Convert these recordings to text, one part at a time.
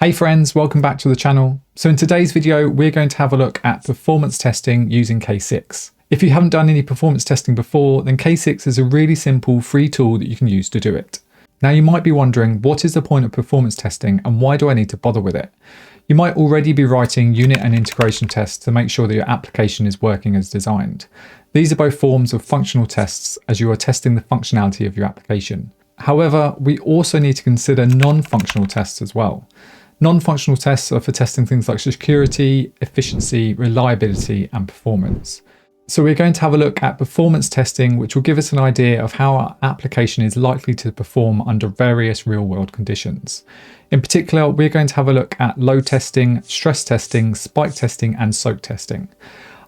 Hey friends, welcome back to the channel. So in today's video, we're going to have a look at performance testing using K6. If you haven't done any performance testing before, then K6 is a really simple free tool that you can use to do it. Now you might be wondering, what is the point of performance testing and why do I need to bother with it? You might already be writing unit and integration tests to make sure that your application is working as designed. These are both forms of functional tests as you are testing the functionality of your application. However, we also need to consider non-functional tests as well. Non-functional tests are for testing things like security, efficiency, reliability, and performance. So we're going to have a look at performance testing, which will give us an idea of how our application is likely to perform under various real-world conditions. In particular, we're going to have a look at load testing, stress testing, spike testing, and soak testing.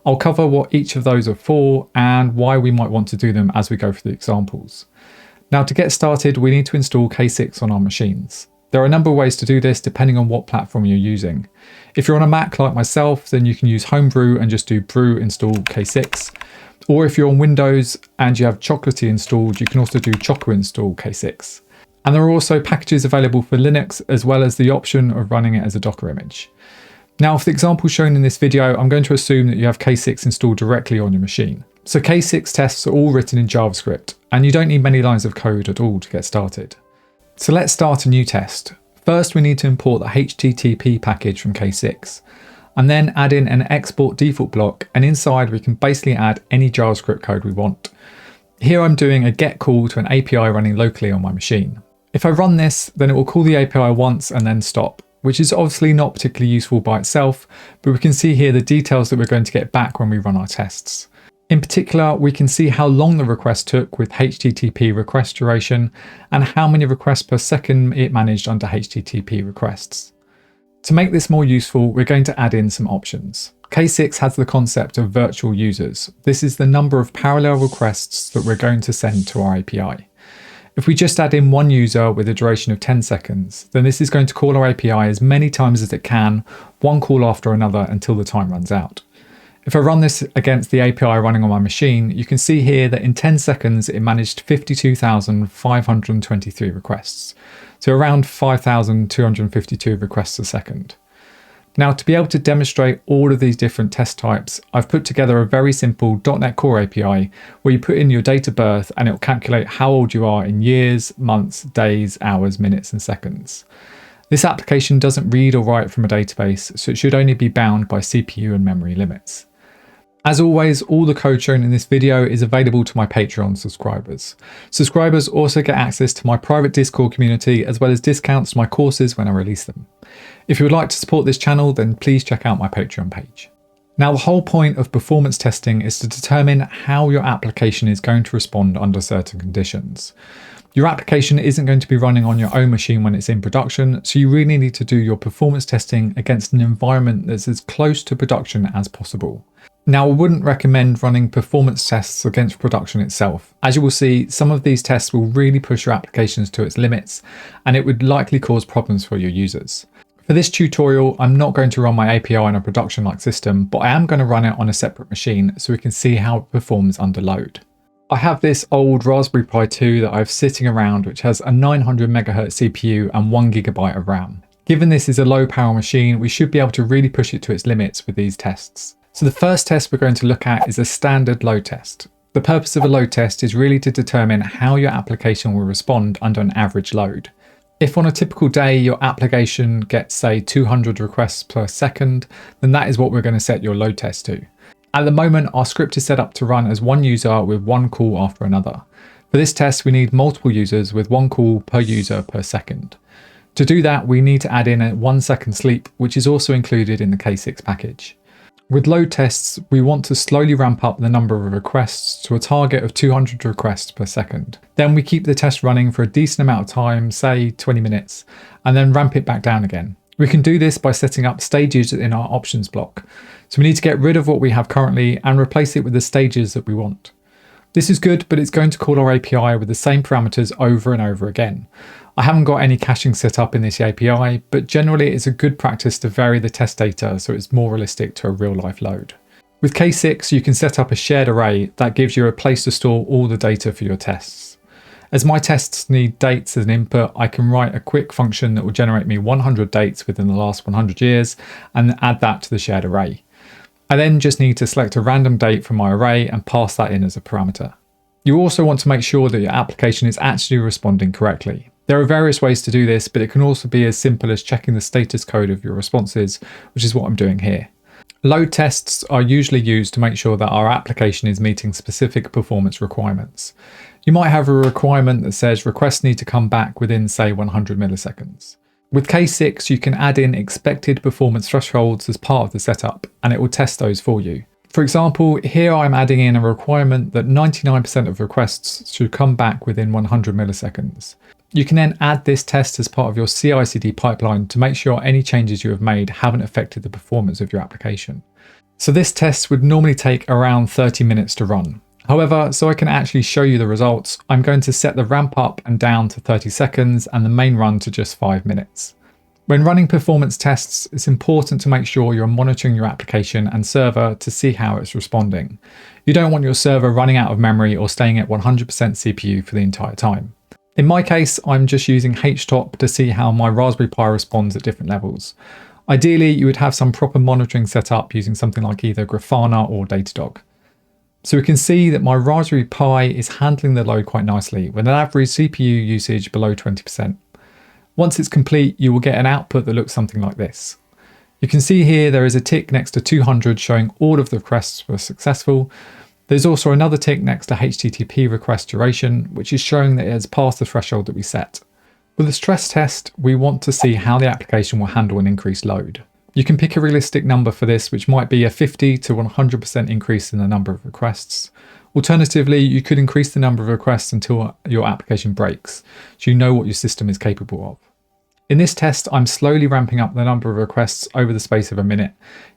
I'll cover what each of those are for and why we might want to do them as we go through the examples. Now, to get started, we need to install K6 on our machines. There are a number of ways to do this depending on what platform you're using. If you're on a Mac like myself, then you can use Homebrew and just do brew install K6. Or if you're on Windows and you have Chocolatey installed, you can also do Choco install K6. And there are also packages available for Linux, as well as the option of running it as a Docker image. Now, for the example shown in this video, I'm going to assume that you have K6 installed directly on your machine. So K6 tests are all written in JavaScript, and you don't need many lines of code at all to get started. So let's start a new test. First, we need to import the HTTP package from K6, and then add in an export default block, and inside we can basically add any JavaScript code we want. Here I'm doing a get call to an API running locally on my machine. If I run this, then it will call the API once and then stop, which is obviously not particularly useful by itself, but we can see here the details that we're going to get back when we run our tests. In particular, we can see how long the request took with HTTP request duration and how many requests per second it managed under HTTP requests. To make this more useful, we're going to add in some options. K6 has the concept of virtual users. This is the number of parallel requests that we're going to send to our API. If we just add in one user with a duration of 10 seconds, then this is going to call our API as many times as it can, one call after another until the time runs out. If I run this against the API running on my machine, you can see here that in 10 seconds, it managed 52,523 requests. So around 5,252 requests a second. Now, to be able to demonstrate all of these different test types, I've put together a very simple .NET Core API where you put in your date of birth and it will calculate how old you are in years, months, days, hours, minutes, and seconds. This application doesn't read or write from a database, so it should only be bound by CPU and memory limits. As always, all the code shown in this video is available to my Patreon subscribers. Subscribers also get access to my private Discord community, as well as discounts to my courses when I release them. If you would like to support this channel, then please check out my Patreon page. Now, the whole point of performance testing is to determine how your application is going to respond under certain conditions. Your application isn't going to be running on your own machine when it's in production, so you really need to do your performance testing against an environment that's as close to production as possible. Now, I wouldn't recommend running performance tests against production itself. As you will see, some of these tests will really push your applications to its limits, and it would likely cause problems for your users. For this tutorial, I'm not going to run my API on a production-like system, but I am going to run it on a separate machine so we can see how it performs under load. I have this old Raspberry Pi 2 that I have sitting around, which has a 900 MHz CPU and 1 GB of RAM. Given this is a low power machine, we should be able to really push it to its limits with these tests. So the first test we're going to look at is a standard load test. The purpose of a load test is really to determine how your application will respond under an average load. If on a typical day your application gets, say, 200 requests per second, then that is what we're going to set your load test to. At the moment, our script is set up to run as one user with one call after another. For this test, we need multiple users with one call per user per second. To do that, we need to add in a 1 second sleep, which is also included in the K6 package. With load tests, we want to slowly ramp up the number of requests to a target of 200 requests per second. Then we keep the test running for a decent amount of time, say 20 minutes, and then ramp it back down again. We can do this by setting up stages in our options block. So we need to get rid of what we have currently and replace it with the stages that we want. This is good, but it's going to call our API with the same parameters over and over again. I haven't got any caching set up in this API, but generally it's a good practice to vary the test data so it's more realistic to a real-life load. With K6, you can set up a shared array that gives you a place to store all the data for your tests. As my tests need dates as an input, I can write a quick function that will generate me 100 dates within the last 100 years and add that to the shared array. I then just need to select a random date from my array and pass that in as a parameter. You also want to make sure that your application is actually responding correctly. There are various ways to do this, but it can also be as simple as checking the status code of your responses, which is what I'm doing here. Load tests are usually used to make sure that our application is meeting specific performance requirements. You might have a requirement that says requests need to come back within, say, 100 milliseconds. With K6, you can add in expected performance thresholds as part of the setup, and it will test those for you. For example, here I'm adding in a requirement that 99% of requests should come back within 100 milliseconds. You can then add this test as part of your CI/CD pipeline to make sure any changes you have made haven't affected the performance of your application. So this test would normally take around 30 minutes to run. However, so I can actually show you the results, I'm going to set the ramp up and down to 30 seconds and the main run to just 5 minutes. When running performance tests, it's important to make sure you're monitoring your application and server to see how it's responding. You don't want your server running out of memory or staying at 100% CPU for the entire time. In my case, I'm just using HTOP to see how my Raspberry Pi responds at different levels. Ideally, you would have some proper monitoring set up using something like either Grafana or Datadog. So we can see that my Raspberry Pi is handling the load quite nicely with an average CPU usage below 20%. Once it's complete, you will get an output that looks something like this. You can see here there is a tick next to 200 showing all of the requests were successful. There's also another tick next to HTTP request duration, which is showing that it has passed the threshold that we set. With a stress test, we want to see how the application will handle an increased load. You can pick a realistic number for this, which might be a 50 to 100% increase in the number of requests. Alternatively, you could increase the number of requests until your application breaks, so you know what your system is capable of. In this test, I'm slowly ramping up the number of requests over the space of a minute,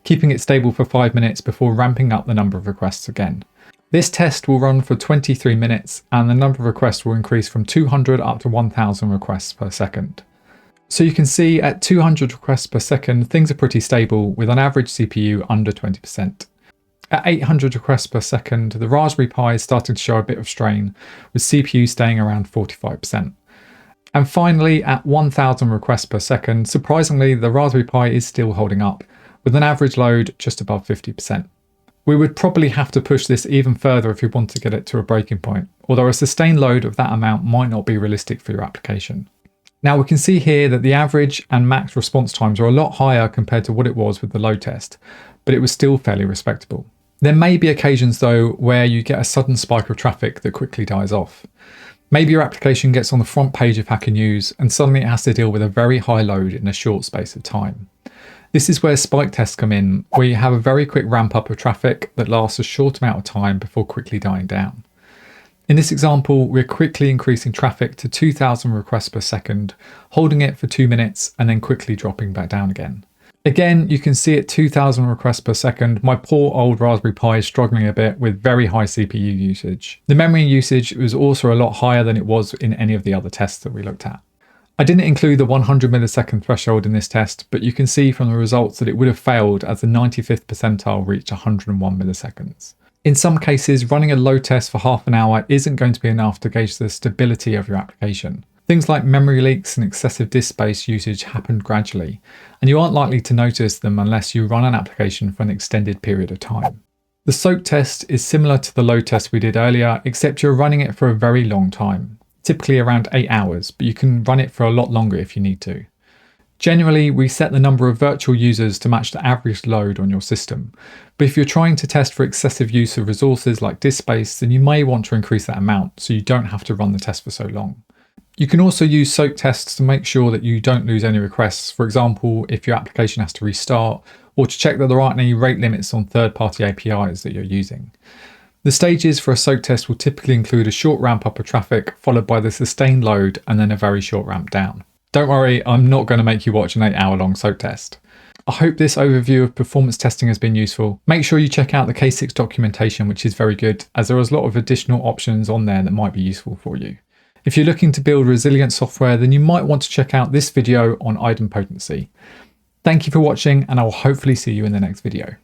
keeping it stable for 5 minutes before ramping up the number of requests again. This test will run for 23 minutes and the number of requests will increase from 200 up to 1000 requests per second. So you can see at 200 requests per second, things are pretty stable with an average CPU under 20%. At 800 requests per second, the Raspberry Pi is starting to show a bit of strain, with CPU staying around 45%. And finally, at 1000 requests per second, surprisingly, the Raspberry Pi is still holding up, with an average load just above 50%. We would probably have to push this even further if we want to get it to a breaking point, although a sustained load of that amount might not be realistic for your application. Now we can see here that the average and max response times are a lot higher compared to what it was with the load test, but it was still fairly respectable. There may be occasions though where you get a sudden spike of traffic that quickly dies off. Maybe your application gets on the front page of Hacker News and suddenly it has to deal with a very high load in a short space of time. This is where spike tests come in, where you have a very quick ramp up of traffic that lasts a short amount of time before quickly dying down. In this example, we're quickly increasing traffic to 2000 requests per second, holding it for 2 minutes and then quickly dropping back down again. Again, you can see at 2000 requests per second, my poor old Raspberry Pi is struggling a bit with very high CPU usage. The memory usage was also a lot higher than it was in any of the other tests that we looked at. I didn't include the 100 millisecond threshold in this test, but you can see from the results that it would have failed as the 95th percentile reached 101 milliseconds. In some cases, running a load test for half an hour isn't going to be enough to gauge the stability of your application. Things like memory leaks and excessive disk space usage happen gradually, and you aren't likely to notice them unless you run an application for an extended period of time. The soak test is similar to the load test we did earlier, except you're running it for a very long time. Typically around 8 hours, but you can run it for a lot longer if you need to. Generally, we set the number of virtual users to match the average load on your system, but if you're trying to test for excessive use of resources like disk space, then you may want to increase that amount so you don't have to run the test for so long. You can also use soak tests to make sure that you don't lose any requests, for example, if your application has to restart, or to check that there aren't any rate limits on third-party APIs that you're using. The stages for a soak test will typically include a short ramp up of traffic, followed by the sustained load, and then a very short ramp down. Don't worry, I'm not going to make you watch an 8-hour-long soak test. I hope this overview of performance testing has been useful. Make sure you check out the K6 documentation, which is very good, as there is a lot of additional options on there that might be useful for you. If you're looking to build resilient software, then you might want to check out this video on idempotency. Thank you for watching, and I will hopefully see you in the next video.